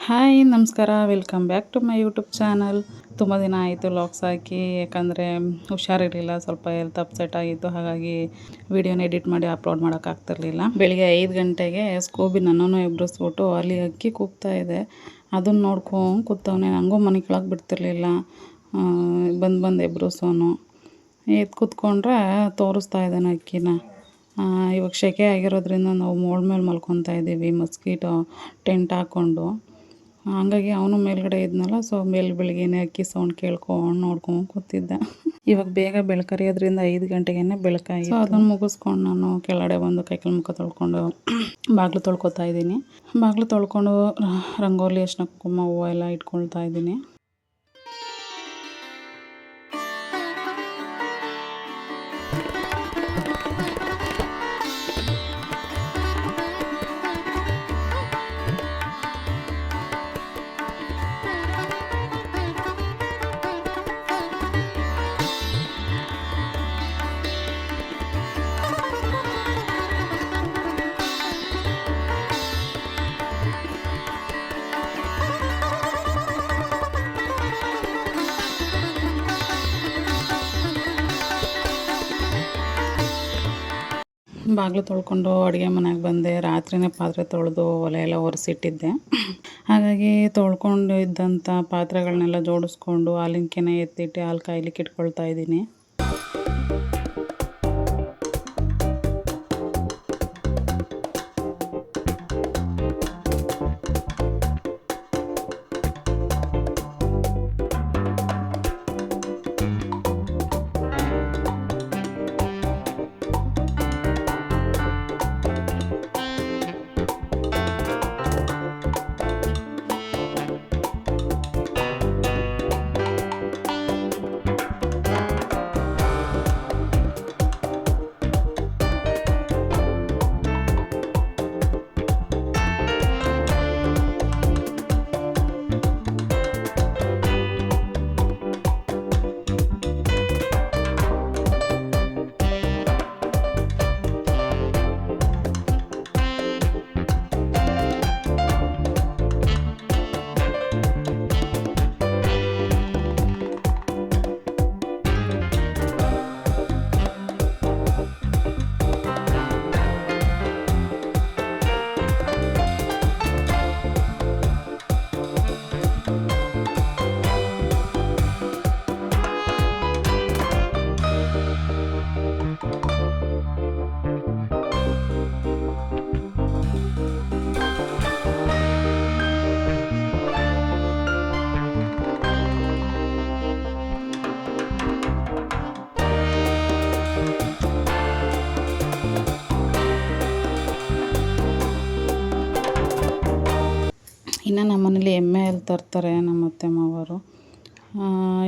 Hi ನಮಸ್ಕಾರ, welcome back to my YouTube channel. ತುಂಬ ದಿನ ಆಯಿತು ಲಾಗ್ಸ್ ಹಾಕಿ, ಯಾಕಂದರೆ ಹುಷಾರಿರಲಿಲ್ಲ, ಸ್ವಲ್ಪ ಹೆಲ್ತ್ ಅಪ್ಸೆಟ್ ಆಗಿತ್ತು. ಹಾಗಾಗಿ ವೀಡಿಯೋನ ಎಡಿಟ್ ಮಾಡಿ ಅಪ್ಲೋಡ್ ಮಾಡೋಕ್ಕಾಗ್ತಿರ್ಲಿಲ್ಲ. ಬೆಳಿಗ್ಗೆ 5 ಗಂಟೆಗೆ ಸ್ಕೂಬಿ ನನ್ನನ್ನು ಎಬ್ಬಿಸ್ಬಿಟ್ಟು ಅಲ್ಲಿ ಅಕ್ಕಿ ಕೂಗ್ತಾಯಿದೆ. ಅದನ್ನು ನೋಡ್ಕೊಂಡು ಕೂತವನೇ. ನನಗೂ ಮನೆ ಕೆಳಗೆ ಬಿಡ್ತಿರ್ಲಿಲ್ಲ. ಬಂದು ಎಬ್ಬಿಸೋನು. ಎದ್ದು ಕೂತ್ಕೊಂಡ್ರೆ ತೋರಿಸ್ತಾ ಇದ್ದಾನೆ ಅಕ್ಕಿನ. ಇವಾಗ ಸೆಕೆ ಆಗಿರೋದ್ರಿಂದ ನಾವು ಮೋಳ್ ಮೇಲೆ ಮಲ್ಕೊತಾ ಇದ್ದೀವಿ, ಮಸ್ಕಿಟೋ ಟೆಂಟ್ ಹಾಕ್ಕೊಂಡು. ಹಂಗಾಗಿ ಅವನು ಮೇಲ್ಗಡೆ ಇದ್ನಲ್ಲ, ಸೊ ಬೆಳಗ್ಗೆನೇ ಅಕ್ಕಿ ಸೌಂಡ್ ಕೇಳ್ಕೊಂಡು ನೋಡ್ಕೊಂಡು ಕೂತಿದ್ದ. ಇವಾಗ ಬೇಗ ಬೆಳಕರಿಯೋದ್ರಿಂದ 5 ಗಂಟೆಗೇ ಬೆಳಕಾಗಿ, ಸೊ ಅದನ್ನು ಮುಗಿಸ್ಕೊಂಡು ನಾನು ಕೆಳಗಡೆ ಬಂದು ಕೈಕಾಲು ಮುಖ ತೊಳ್ಕೊಂಡು ಬಾಗಿಲು ತೊಳ್ಕೊತಾ ಇದ್ದೀನಿ. ಬಾಗಿಲು ತೊಳ್ಕೊಂಡು ರಂಗೋಲಿ, ಅರ್ಶಿನ ಕುಂಕುಮ, ಹೂವು ಎಲ್ಲ ಇಟ್ಕೊಳ್ತಾ ಇದ್ದೀನಿ. ಬಾಗಿಲು ತೊಳ್ಕೊಂಡು ಅಡುಗೆ ಮನೆಗೆ ಬಂದೆ. ರಾತ್ರಿನೇ ಪಾತ್ರೆ ತೊಳೆದು ಒಲೆ ಎಲ್ಲ ಒರೆಸಿಟ್ಟಿದ್ದೆ. ಹಾಗಾಗಿ ತೊಳ್ಕೊಂಡು ಇದ್ದಂಥ ಪಾತ್ರೆಗಳನ್ನೆಲ್ಲ ಜೋಡಿಸ್ಕೊಂಡು ಹಾಲಿನ ಕೆನೆ ಎತ್ತಿಟ್ಟು ಹಾಲು ಕಾಯ್ಲಿಕ್ಕೆ ಇಟ್ಕೊಳ್ತಾ ಇದ್ದೀನಿ. ಇನ್ನು ನಮ್ಮ ಮನೇಲಿ ಎಮ್ಮೆ ಹಾಲು ತರ್ತಾರೆ ನಮ್ಮ ಅತ್ತೆ ಮಾವರು.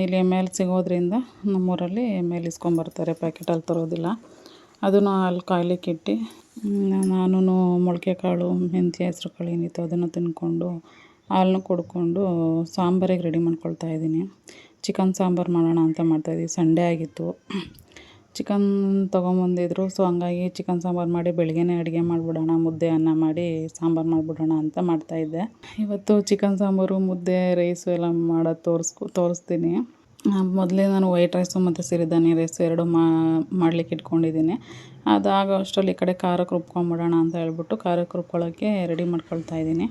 ಇಲ್ಲಿ ಎಮ್ಮೆ ಹಾಲು ಸಿಗೋದ್ರಿಂದ ನಮ್ಮೂರಲ್ಲಿ ಎಮ್ಮೆ ಹಾಲು ಇಸ್ಕೊಂಬರ್ತಾರೆ, ಪ್ಯಾಕೆಟಲ್ಲಿ ತರೋದಿಲ್ಲ. ಅದನ್ನು ಹಾಲು ಕಾಯ್ಲಿಕ್ಕೆ ಇಟ್ಟು ನಾನು ಮೊಳಕೆ ಕಾಳು, ಮೆಂತ್ಯ, ಹೆಸ್ರು ಕಾಳು ಏನಿತ್ತು ಅದನ್ನು ತಿನ್ಕೊಂಡು ಹಾಲನ್ನು ಕುಡ್ಕೊಂಡು ಸಾಂಬಾರಿಗೆ ರೆಡಿ ಮಾಡ್ಕೊಳ್ತಾ ಇದ್ದೀನಿ. ಚಿಕನ್ ಸಾಂಬಾರು ಮಾಡೋಣ ಅಂತ ಮಾಡ್ತಾಯಿದ್ದೀವಿ. ಸಂಡೇ ಆಗಿತ್ತು, ಚಿಕನ್ ತೊಗೊಂಬಂದಿದ್ರು. ಸೊ ಹಂಗಾಗಿ ಚಿಕನ್ ಸಾಂಬಾರು ಮಾಡಿ ಬೆಳಗ್ಗೆನೇ ಅಡುಗೆ ಮಾಡಿಬಿಡೋಣ, ಮುದ್ದೆ ಅನ್ನ ಮಾಡಿ ಸಾಂಬಾರು ಮಾಡಿಬಿಡೋಣ ಅಂತ ಮಾಡ್ತಾಯಿದ್ದೆ. ಇವತ್ತು ಚಿಕನ್ ಸಾಂಬಾರು, ಮುದ್ದೆ, ರೈಸು ಎಲ್ಲ ಮಾಡೋದು ತೋರಿಸ್ತೀನಿ. ಮೊದಲೇ ನಾನು ವೈಟ್ ರೈಸು ಮತ್ತು ಸಿರಿಧಾನ್ಯ ರೈಸು ಎರಡು ಮಾಡಲಿಕ್ಕೆ ಇಟ್ಕೊಂಡಿದ್ದೀನಿ. ಅದಾಗೋ ಅಷ್ಟರಲ್ಲಿ ಈ ಕಡೆ ಖಾರಕ್ಕೆ ರುಬ್ಕೊಂಬಿಡೋಣ ಅಂತ ಹೇಳ್ಬಿಟ್ಟು ಖಾರಕ್ಕೆ ರುಬ್ಕೊಳ್ಳೋಕ್ಕೆ ರೆಡಿ ಮಾಡ್ಕೊಳ್ತಾ ಇದ್ದೀನಿ.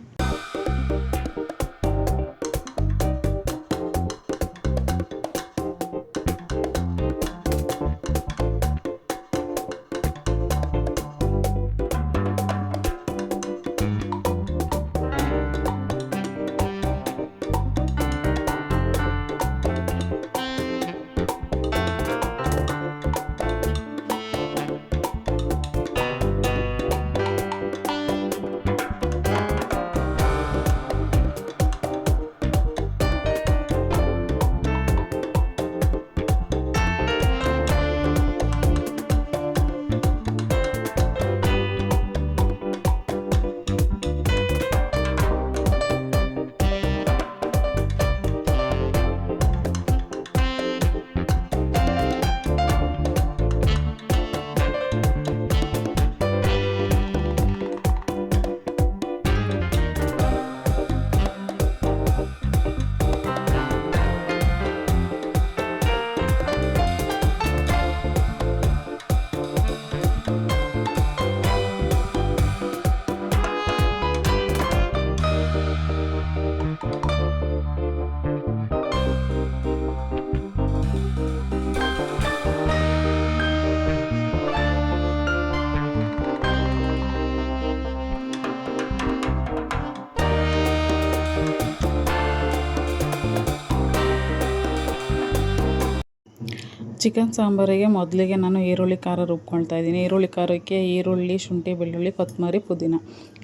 ಚಿಕನ್ ಸಾಂಬಾರಿಗೆ ಮೊದಲಿಗೆ ನಾನು ಈರುಳ್ಳಿ ಖಾರ ರುಬ್ಕೊಳ್ತಾ ಇದ್ದೀನಿ. ಈರುಳ್ಳಿ ಖಾರಕ್ಕೆ ಈರುಳ್ಳಿ, ಶುಂಠಿ, ಬೆಳ್ಳುಳ್ಳಿ, ಕೊತ್ತಂಬರಿ, ಪುದೀನ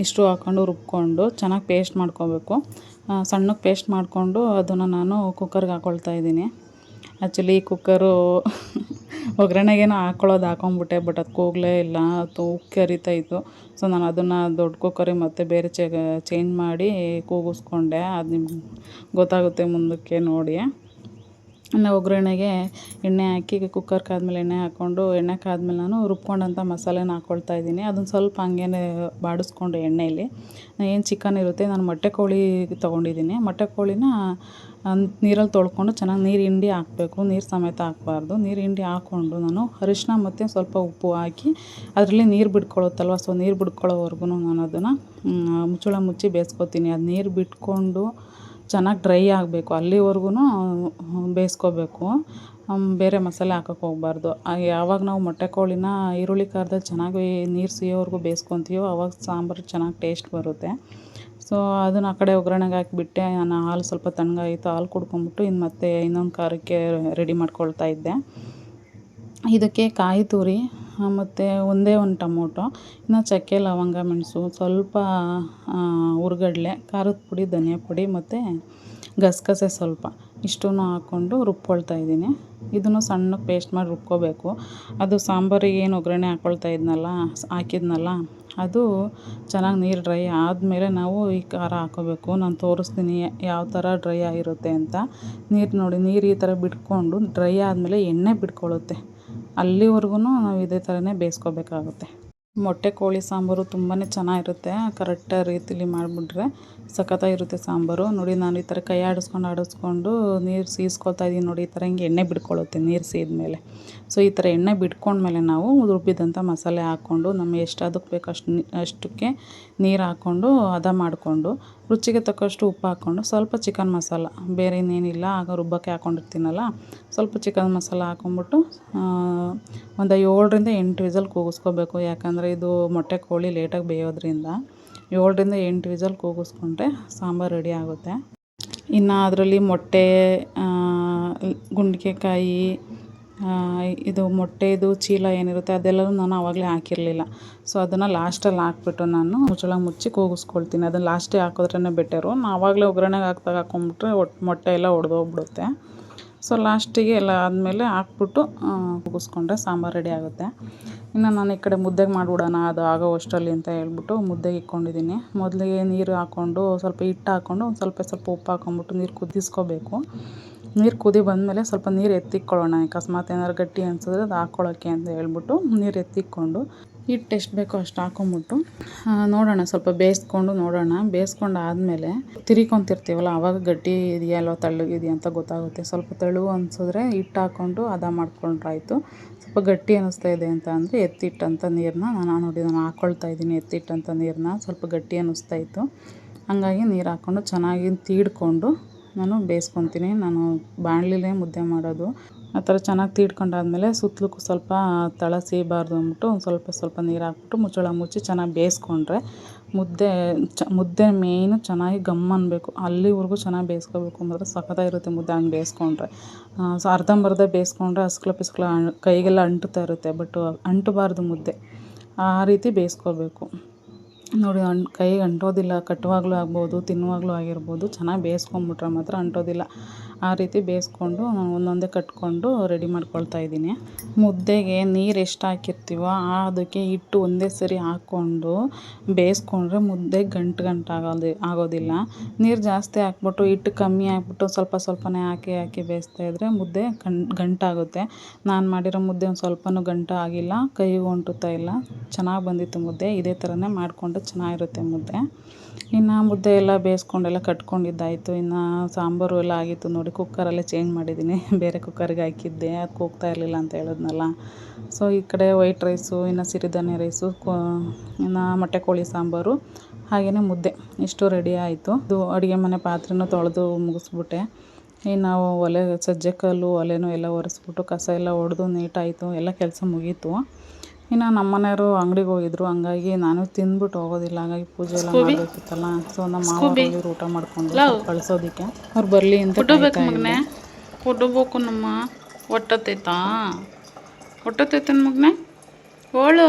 ಇಷ್ಟು ಹಾಕ್ಕೊಂಡು ರುಬ್ಕೊಂಡು ಚೆನ್ನಾಗಿ ಪೇಸ್ಟ್ ಮಾಡ್ಕೋಬೇಕು. ಸಣ್ಣಕ್ಕೆ ಪೇಸ್ಟ್ ಮಾಡಿಕೊಂಡು ಅದನ್ನು ನಾನು ಕುಕ್ಕರ್ಗೆ ಹಾಕ್ಕೊಳ್ತಾ ಇದ್ದೀನಿ. ಆ್ಯಕ್ಚುಲಿ ಈ ಕುಕ್ಕರು ಒಗ್ಗರಣೆಗೇನೋ ಹಾಕ್ಕೊಂಬಿಟ್ಟೆ, ಬಟ್ ಅದು ಕೂಗಲೇ ಇಲ್ಲ, ಅದು ಉಕ್ಕಿ ಹರಿತಾ ಇತ್ತು. ಸೊ ನಾನು ಅದನ್ನು ದೊಡ್ಡ ಕುಕ್ಕರಿಗೆ ಮತ್ತೆ ಬೇರೆ ಚೇಂಜ್ ಮಾಡಿ ಕೂಗಿಸ್ಕೊಂಡೆ. ಅದು ನಿಮ್ಗೆ ಗೊತ್ತಾಗುತ್ತೆ ಮುಂದಕ್ಕೆ ನೋಡಿ. ಇನ್ನು ಒಗ್ಗರಣೆಗೆ ಎಣ್ಣೆ ಹಾಕಿ ಕುಕ್ಕರ್ ಕಾದ್ಮೇಲೆ ಎಣ್ಣೆ ಹಾಕ್ಕೊಂಡು, ಎಣ್ಣೆ ಕಾದ್ಮೇಲೆ ನಾನು ರುಬ್ಕೊಂಡಂಥ ಮಸಾಲೆನ ಹಾಕ್ಕೊಳ್ತಾ ಇದ್ದೀನಿ. ಅದನ್ನು ಸ್ವಲ್ಪ ಹಂಗೇ ಬಾಡಿಸ್ಕೊಂಡು ಎಣ್ಣೆಯಲ್ಲಿ ಏನು ಚಿಕನ್ ಇರುತ್ತೆ, ನಾನು ಮೊಟ್ಟೆ ಕೋಳಿ ತೊಗೊಂಡಿದ್ದೀನಿ. ಮೊಟ್ಟೆ ಕೋಳಿನ ನೀರಲ್ಲಿ ತೊಳ್ಕೊಂಡು ಚೆನ್ನಾಗಿ ನೀರು ಹಿಂಡಿ ಹಾಕಬೇಕು, ನೀರು ಸಮೇತ ಹಾಕಬಾರ್ದು. ನೀರು ಹಿಂಡಿ ಹಾಕ್ಕೊಂಡು ನಾನು ಅರಿಶಿನ ಮತ್ತು ಸ್ವಲ್ಪ ಉಪ್ಪು ಹಾಕಿ ಅದರಲ್ಲಿ ನೀರು ಬಿಟ್ಕೊಳ್ಳುತ್ತಲ್ವ, ಸೊ ನೀರು ಬಿಟ್ಕೊಳ್ಳೋವರೆಗೂ ನಾನು ಅದನ್ನು ಮುಚ್ಚಳ ಮುಚ್ಚಿ ಬೇಯಿಸ್ಕೊತೀನಿ. ಅದು ನೀರು ಬಿಟ್ಕೊಂಡು ಚೆನ್ನಾಗಿ ಡ್ರೈ ಆಗಬೇಕು, ಅಲ್ಲಿವರೆಗೂ ಬೇಯಿಸ್ಕೋಬೇಕು. ಬೇರೆ ಮಸಾಲೆ ಹಾಕೋಕ್ಕೆ ಹೋಗಬಾರ್ದು. ಯಾವಾಗ ನಾವು ಮೊಟ್ಟೆ ಕೋಳಿನ ಈರುಳ್ಳಿ ಖಾರದಲ್ಲಿ ಚೆನ್ನಾಗಿ ನೀರು ಸಿಯೋವರೆಗೂ ಬೇಯಿಸ್ಕೊತೀವೋ ಆವಾಗ ಸಾಂಬಾರು ಚೆನ್ನಾಗಿ ಟೇಸ್ಟ್ ಬರುತ್ತೆ. ಸೊ ಅದನ್ನು ಆ ಕಡೆ ಒಗ್ಗರಣೆಗೆ ಹಾಕಿಬಿಟ್ಟೆ. ನಾನು ಹಾಲು ಸ್ವಲ್ಪ ತಣ್ಣಗಾಯಿತು, ಹಾಲು ಕುಡ್ಕೊಂಬಿಟ್ಟು ಇನ್ನು ಮತ್ತೆ ಇನ್ನೊಂದು ಖಾರಕ್ಕೆ ರೆಡಿ ಮಾಡ್ಕೊಳ್ತಾ ಇದ್ದೆ. ಇದಕ್ಕೆ ಕಾಯಿ ತುರಿ ಮತ್ತು ಒಂದೇ ಒಂದು ಟೊಮೊಟೊ, ಇನ್ನು ಚಕ್ಕೆ, ಲವಂಗ, ಮೆಣಸು, ಸ್ವಲ್ಪ ಹುರ್ಗಡ್ಲೆ, ಖಾರದ ಪುಡಿ, ಧನಿಯಾ ಪುಡಿ ಮತ್ತು ಗಸಗಸೆ ಸ್ವಲ್ಪ ಇಷ್ಟನ್ನು ಹಾಕ್ಕೊಂಡು ರುಬ್ಕೊಳ್ತಾ ಇದ್ದೀನಿ. ಇದನ್ನು ಸಣ್ಣಕ್ಕೆ ಪೇಸ್ಟ್ ಮಾಡಿ ರುಬ್ಕೋಬೇಕು. ಅದು ಸಾಂಬಾರಿಗೆ ಏನು ಒಗ್ಗರಣೆ ಹಾಕಿದ್ನಲ್ಲ ಅದು ಚೆನ್ನಾಗಿ ನೀರು ಡ್ರೈ ಆದಮೇಲೆ ನಾವು ಈ ಖಾರ ಹಾಕ್ಕೋಬೇಕು. ನಾನು ತೋರಿಸ್ತೀನಿ ಯಾವ ಥರ ಡ್ರೈ ಆಗಿರುತ್ತೆ ಅಂತ. ನೀರು ನೋಡಿ, ನೀರು ಈ ಥರ ಬಿಟ್ಕೊಂಡು ಡ್ರೈ ಆದಮೇಲೆ ಎಣ್ಣೆ ಬಿಟ್ಕೊಳ್ಳುತ್ತೆ, ಅಲ್ಲಿವರೆಗೂ ನಾವು ಇದೇ ಥರನೇ ಬೇಯಿಸ್ಕೋಬೇಕಾಗುತ್ತೆ. ಮೊಟ್ಟೆ ಕೋಳಿ ಸಾಂಬಾರು ತುಂಬಾ ಚೆನ್ನಾಗಿರುತ್ತೆ. ಕರೆಕ್ಟ್ ರೀತಿಲಿ ಮಾಡಿಬಿಟ್ರೆ ಸಖತ್ತಾಗಿರುತ್ತೆ ಸಾಂಬಾರು. ನೋಡಿ, ನಾನು ಈ ಥರ ಕೈ ಆಡಿಸ್ಕೊಂಡು ನೀರು ಸೀಸ್ಕೊಳ್ತಾ ಇದ್ದೀನಿ ನೋಡಿ. ಈ ಥರ ಹಿಂಗೆ ಎಣ್ಣೆ ಬಿಟ್ಕೊಳ್ಳುತ್ತೆ ನೀರು ಸೀದ್ಮೇಲೆ. ಸೊ ಈ ಥರ ಎಣ್ಣೆ ಬಿಟ್ಕೊಂಡ್ಮೇಲೆ ನಾವು ರುಬ್ಬಿದಂಥ ಮಸಾಲೆ ಹಾಕ್ಕೊಂಡು ನಮಗೆ ಎಷ್ಟು ಅದಕ್ಕೆ ಬೇಕು ಅಷ್ಟಕ್ಕೆ ನೀರು ಹಾಕ್ಕೊಂಡು ಹದ ಮಾಡಿಕೊಂಡು ರುಚಿಗೆ ತಕ್ಕಷ್ಟು ಉಪ್ಪು ಹಾಕ್ಕೊಂಡು ಸ್ವಲ್ಪ ಚಿಕನ್ ಮಸಾಲ, ಬೇರೆ ಇನ್ನೇನಿಲ್ಲ, ಆಗ ರುಬ್ಬಕ್ಕೆ ಹಾಕ್ಕೊಂಡಿರ್ತೀನಲ್ಲ, ಸ್ವಲ್ಪ ಚಿಕನ್ ಮಸಾಲ ಹಾಕ್ಕೊಂಬಿಟ್ಟು ಒಂದು 7ರಿಂದ 8 ವಿಸಲ್ ಕೂಗಿಸ್ಕೋಬೇಕು. ಯಾಕಂದರೆ ಇದು ಮೊಟ್ಟೆ ಕೋಳಿ ಲೇಟಾಗಿ ಬೇಯೋದ್ರಿಂದ 7ರಿಂದ 8 ವಿಸಲ್ ಕೂಗಿಸ್ಕೊಂಡ್ರೆ ಸಾಂಬಾರು ರೆಡಿ ಆಗುತ್ತೆ. ಇನ್ನು ಅದರಲ್ಲಿ ಮೊಟ್ಟೆ, ಗುಂಡಿಗೆಕಾಯಿ, ಇದು ಮೊಟ್ಟೆದು ಚೀಲ ಏನಿರುತ್ತೆ ಅದೆಲ್ಲವೂ ನಾನು ಆವಾಗಲೇ ಹಾಕಿರಲಿಲ್ಲ. ಸೊ ಅದನ್ನು ಲಾಸ್ಟಲ್ಲಿ ಹಾಕ್ಬಿಟ್ಟು ನಾನು ಮುಚ್ಚಳ ಮುಚ್ಚಿ ಕೂಗಿಸ್ಕೊಳ್ತೀನಿ. ಅದನ್ನು ಲಾಸ್ಟಿಗೆ ಹಾಕಿದ್ರೇ ಬೆಟರು. ಆವಾಗಲೇ ಒಗ್ಗರಣೆಗೆ ಹಾಕ್ಕೊಂಬಿಟ್ರೆ ಮೊಟ್ಟೆ ಎಲ್ಲ ಒಡೆದೋಗ್ಬಿಡುತ್ತೆ. ಸೊ ಲಾಸ್ಟಿಗೆ ಎಲ್ಲ ಆದಮೇಲೆ ಹಾಕ್ಬಿಟ್ಟು ಕೂಗಿಸ್ಕೊಂಡ್ರೆ ಸಾಂಬಾರು ರೆಡಿ ಆಗುತ್ತೆ. ಇನ್ನು ನಾನು ಈ ಕಡೆ ಮುದ್ದೆಗೆ ಮಾಡಿಬಿಡೋಣ ಅದು ಆಗೋ ಅಷ್ಟರಲ್ಲಿ ಅಂತ ಹೇಳ್ಬಿಟ್ಟು ಮುದ್ದೆಗೆ ಇಟ್ಕೊಂಡಿದ್ದೀನಿ. ಮೊದಲಿಗೆ ನೀರು ಹಾಕ್ಕೊಂಡು ಸ್ವಲ್ಪ ಹಿಟ್ಟು ಹಾಕ್ಕೊಂಡು ಸ್ವಲ್ಪ ಉಪ್ಪು ಹಾಕ್ಕೊಂಬಿಟ್ಟು ನೀರು ಕುದಿಸ್ಕೋಬೇಕು. ನೀರು ಕುದಿ ಬಂದಮೇಲೆ ಸ್ವಲ್ಪ ನೀರು ಎತ್ತಿಕ್ಕೊಳ್ಳೋಣ, ಅಕಸ್ಮಾತ್ ಏನಾದ್ರು ಗಟ್ಟಿ ಅನಿಸಿದ್ರೆ ಅದು ಹಾಕ್ಕೊಳ್ಳೋಕ್ಕೆ ಅಂತ ಹೇಳ್ಬಿಟ್ಟು ನೀರು ಎತ್ತಿಕ್ಕೊಂಡು ಹಿಟ್ಟು ಎಷ್ಟು ಬೇಕೋ ಅಷ್ಟು ಹಾಕ್ಕೊಂಬಿಟ್ಟು ನೋಡೋಣ, ಸ್ವಲ್ಪ ಬೇಯಿಸ್ಕೊಂಡು ನೋಡೋಣ. ಬೇಯಿಸ್ಕೊಂಡು ಆದಮೇಲೆ ತಿರ್ಕೊತಿರ್ತೀವಲ್ಲ ಆವಾಗ ಗಟ್ಟಿ ಇದೆಯಾ ಅಲ್ವಾ ತೆಳ್ಳಗಿದೆಯಾ ಅಂತ ಗೊತ್ತಾಗುತ್ತೆ. ಸ್ವಲ್ಪ ತೆಳು ಅನಿಸಿದ್ರೆ ಹಿಟ್ಟು ಹಾಕ್ಕೊಂಡು ಹದ ಮಾಡ್ಕೊಂಡ್ರಾಯ್ತು. ಸ್ವಲ್ಪ ಗಟ್ಟಿ ಅನ್ನಿಸ್ತಾ ಇದೆ ಅಂತ ಅಂದರೆ ಎತ್ತಿಟ್ಟಂಥ ನೀರನ್ನ ನಾನು ಹಾಕ್ಕೊಳ್ತಾ ಇದ್ದೀನಿ. ಎತ್ತಿಟ್ಟಂಥ ನೀರನ್ನ ಸ್ವಲ್ಪ ಗಟ್ಟಿ ಅನ್ನಿಸ್ತಾ ಇತ್ತು, ಹಾಗಾಗಿ ನೀರು ಹಾಕ್ಕೊಂಡು ಚೆನ್ನಾಗಿ ತೀಡ್ಕೊಂಡು ನಾನು ಬೇಯಿಸ್ಕೊತೀನಿ. ನಾನು ಬಾಣಲಿಲೇ ಮುದ್ದೆ ಮಾಡೋದು. ಆ ಥರ ಚೆನ್ನಾಗಿ ತೀಡ್ಕೊಂಡಾದ್ಮೇಲೆ ಸುತ್ತಲೂ ಸ್ವಲ್ಪ ತಳ ಸೀಬಾರ್ದು ಅಂದ್ಬಿಟ್ಟು ಸ್ವಲ್ಪ ನೀರು ಹಾಕ್ಬಿಟ್ಟು ಮುಚ್ಚಳ ಮುಚ್ಚಿ ಚೆನ್ನಾಗಿ ಬೇಯಿಸ್ಕೊಂಡ್ರೆ ಮುದ್ದೆ ಮೇಯ್ನು ಚೆನ್ನಾಗಿ ಗಮ್ ಅನ್ನಬೇಕು, ಅಲ್ಲಿವರೆಗೂ ಚೆನ್ನಾಗಿ ಬೇಯಿಸ್ಕೋಬೇಕು. ಮಾತ್ರ ಸಖತ್ತಾಗಿರುತ್ತೆ ಮುದ್ದೆ ಹಂಗೆ ಬೇಯಿಸ್ಕೊಂಡ್ರೆ. ಸೊ ಅರ್ಧಂಬರ್ಧ ಬೇಯಿಸ್ಕೊಂಡ್ರೆ ಪಿಸ್ಕಲ ಕೈಗೆಲ್ಲ ಅಂಟುತ್ತಾ ಇರುತ್ತೆ, ಬಟ್ ಅಂಟಬಾರ್ದು ಮುದ್ದೆ, ಆ ರೀತಿ ಬೇಯಿಸ್ಕೋಬೇಕು. ನೋಡಿ, ಕೈಗೆ ಅಂಟೋದಿಲ್ಲ, ಕಟ್ಟುವಾಗಲೂ ಆಗ್ಬೋದು, ತಿನ್ನುವಾಗಲೂ ಆಗಿರ್ಬೋದು. ಚೆನ್ನಾಗಿ ಬೇಯಿಸ್ಕೊಂಬಿಟ್ರೆ ಮಾತ್ರ ಅಂಟೋದಿಲ್ಲ. ಆ ರೀತಿ ಬೇಯಿಸ್ಕೊಂಡು ನಾನು ಒಂದೊಂದೇ ಕಟ್ಕೊಂಡು ರೆಡಿ ಮಾಡ್ಕೊಳ್ತಾ ಇದ್ದೀನಿ. ಮುದ್ದೆಗೆ ನೀರು ಎಷ್ಟು ಹಾಕಿರ್ತೀವೋ ಅದಕ್ಕೆ ಹಿಟ್ಟು ಒಂದೇ ಸರಿ ಹಾಕ್ಕೊಂಡು ಬೇಯಿಸ್ಕೊಂಡ್ರೆ ಮುದ್ದೆ ಗಂಟು ಆಗೋದಿಲ್ಲ. ನೀರು ಜಾಸ್ತಿ ಹಾಕ್ಬಿಟ್ಟು ಹಿಟ್ಟು ಕಮ್ಮಿ ಹಾಕ್ಬಿಟ್ಟು ಸ್ವಲ್ಪನೇ ಹಾಕಿ ಬೇಯಿಸ್ತಾ ಇದ್ದರೆ ಮುದ್ದೆ ಗಂಟಾಗುತ್ತೆ. ನಾನು ಮಾಡಿರೋ ಮುದ್ದೆ ಒಂದು ಸ್ವಲ್ಪನೂ ಗಂಟು ಆಗಿಲ್ಲ, ಕೈಗೂ ಅಂಟುತ್ತಾ ಇಲ್ಲ, ಚೆನ್ನಾಗಿ ಬಂದಿತ್ತು ಮುದ್ದೆ. ಇದೇ ಥರನೇ ಮಾಡಿಕೊಂಡು ಚೆನ್ನಾಗಿರುತ್ತೆ ಮುದ್ದೆ. ಇನ್ನು ಮುದ್ದೆ ಎಲ್ಲ ಬೇಯಿಸ್ಕೊಂಡೆಲ್ಲ ಕಟ್ಕೊಂಡಿದ್ದಾಯಿತು. ಇನ್ನು ಸಾಂಬಾರು ಎಲ್ಲ ಆಗಿತ್ತು ನೋಡಿ. ಕುಕ್ಕರಲ್ಲೇ ಚೇಂಜ್ ಮಾಡಿದ್ದೀನಿ, ಬೇರೆ ಕುಕ್ಕರಿಗೆ ಹಾಕಿದ್ದೆ, ಅದು ಕೂಗ್ತಾ ಇರಲಿಲ್ಲ ಅಂತ ಹೇಳಿದ್ನಲ್ಲ. ಸೊ ಈ ಕಡೆ ವೈಟ್ ರೈಸು, ಇನ್ನು ಸಿರಿಧಾನ್ಯ ರೈಸು, ಇನ್ನು ಮೊಟ್ಟೆ ಕೋಳಿ ಸಾಂಬಾರು, ಹಾಗೆಯೇ ಮುದ್ದೆ ಇಷ್ಟು ರೆಡಿ ಆಯಿತು. ಇದು ಅಡುಗೆ ಮನೆ ಪಾತ್ರೆನೂ ತೊಳೆದು ಮುಗಿಸ್ಬಿಟ್ಟೆ. ಇನ್ನು ಸಜ್ಜೆ ಕಲ್ಲು ಒಲೆನೂ ಎಲ್ಲ ಒರೆಸ್ಬಿಟ್ಟು ಕಸ ಎಲ್ಲ ಹೊಡೆದು ನೀಟಾಯಿತು, ಎಲ್ಲ ಕೆಲಸ ಮುಗೀತು. ಇನ್ನು ನಮ್ಮ ಮನೆಯವರು ಅಂಗಡಿಗೆ ಹೋಗಿದ್ರು, ಹಂಗಾಗಿ ನಾನು ತಿಂದ್ಬಿಟ್ಟು ಹೋಗೋದಿಲ್ಲ, ಹಾಗಾಗಿ ಪೂಜೆ ಎಲ್ಲ ಮಾಡಬೇಕಿತ್ತಲ್ಲ. ಸೊ ನಮ್ಮ ಮಾವ ಊಟ ಮಾಡ್ಕೊಂಡು ಕಳಿಸೋದಕ್ಕೆ ಅವ್ರು ಬರಲಿ ಅಂತ ಫೋಟೋ ಬೇಕು ನಮ್ಮ ಒಟ್ಟತ್ತೈತಾ ಒಟ್ಟತ್ತೈತನ ಮಗನೇ ಹೋಳು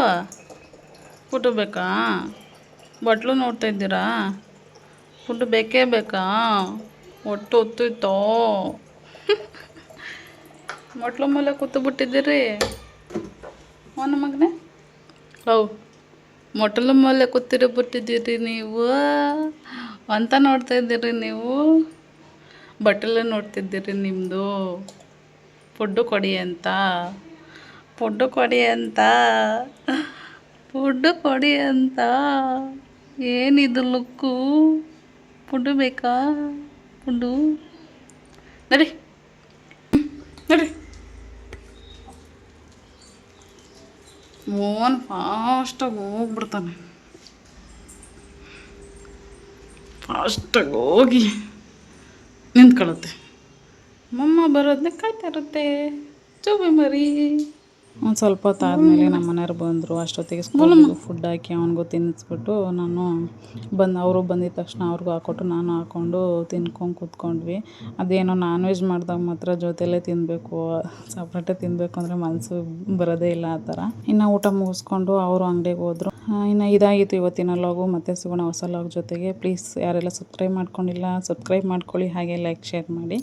ಫುಡ್ಡು ಬೇಕಾ ಬಟ್ಲು ನೋಡ್ತಾ ಇದ್ದೀರಾ ಫುಡ್ಡು ಬೇಕೇ ಬೇಕಾ ಒಟ್ಟು ಹೊತ್ತೈತೋ ಮೊಟ್ಲು ಮೇಲೆ ಕೂತು ಬಿಟ್ಟಿದ್ದೀರಿ ಅವನ ಮಗನೇ ಹೌ ಮೊಟ್ಟಲು ಮೇಲೆ ಕೂತಿರೋ ಬಿಟ್ಟಿದ್ದೀರಿ ನೀವು ಅಂತ ನೋಡ್ತಾ ಇದ್ದೀರಿ ನೀವು ಬಟ್ಟಲು ನೋಡ್ತಿದ್ದೀರಿ ನಿಮ್ಮದು ಫುಡ್ಡು ಕೊಡಿ ಅಂತ ಫುಡ್ಡು ಕೊಡಿ ಅಂತ ಫುಡ್ಡು ಕೊಡಿ ಅಂತ ಏನಿದು ಲುಕ್ಕು ಫುಡ್ಡು ಬೇಕಾ ಫುಡ್ಡು ನಡಿ ನಡಿ ಮೋಹನ್ ಫಾಸ್ಟಾಗಿ ಹೋಗ್ಬಿಡ್ತಾನೆ ಫಾಸ್ಟಾಗಿ ಹೋಗಿ ನಿಂತ್ಕೊಳ್ಳುತ್ತೆ ಮಮ್ಮ ಬರೋದನ್ನ ಕಾಯ್ತಾ ಇರುತ್ತೆ ಚೂಬಿ ಮರಿ ಒಂದು ಸ್ವಲ್ಪ ಹೊತ್ತು ಆದಮೇಲೆ ನಮ್ಮ ಮನೆಯವ್ರು ಬಂದರು ಅಷ್ಟೊತ್ತಿಗೆ ಸ್ಕೂಲಿಗೆ ಫುಡ್ ಹಾಕಿ ಅವನಿಗೂ ತಿನ್ನಿಸ್ಬಿಟ್ಟು ನಾನು ಅವರು ಬಂದಿದ ತಕ್ಷಣ ಅವ್ರಿಗೂ ಹಾಕ್ಕೊಟ್ಟು ನಾನು ಹಾಕ್ಕೊಂಡು ತಿನ್ಕೊಂಡು ಕೂತ್ಕೊಂಡ್ವಿ ಅದೇನೋ ನಾನ್ ವೆಜ್ ಮಾಡಿದಾಗ ಮಾತ್ರ ಜೊತೆಲೇ ತಿನ್ನಬೇಕು ಸಪ್ರೇಟೇ ತಿನ್ನಬೇಕು ಅಂದರೆ ಮನಸ್ಸು ಬರೋದೇ ಇಲ್ಲ ಆ ಥರ ಇನ್ನು ಊಟ ಮುಗಿಸ್ಕೊಂಡು ಅವರು ಅಂಗಡಿಗೆ ಹೋದರು ಇನ್ನು ಇದಾಗಿತ್ತು ಇವತ್ತಿನ ಲಾಗು ಮತ್ತೆ ಸಿಗೋಣ ಹೊಸ ಲಾಗ್ ಜೊತೆಗೆ ಪ್ಲೀಸ್ ಯಾರೆಲ್ಲ ಸಬ್ಸ್ಕ್ರೈಬ್ ಮಾಡ್ಕೊಂಡಿಲ್ಲ ಸಬ್ಸ್ಕ್ರೈಬ್ ಮಾಡ್ಕೊಳ್ಳಿ ಹಾಗೆ ಲೈಕ್ ಶೇರ್ ಮಾಡಿ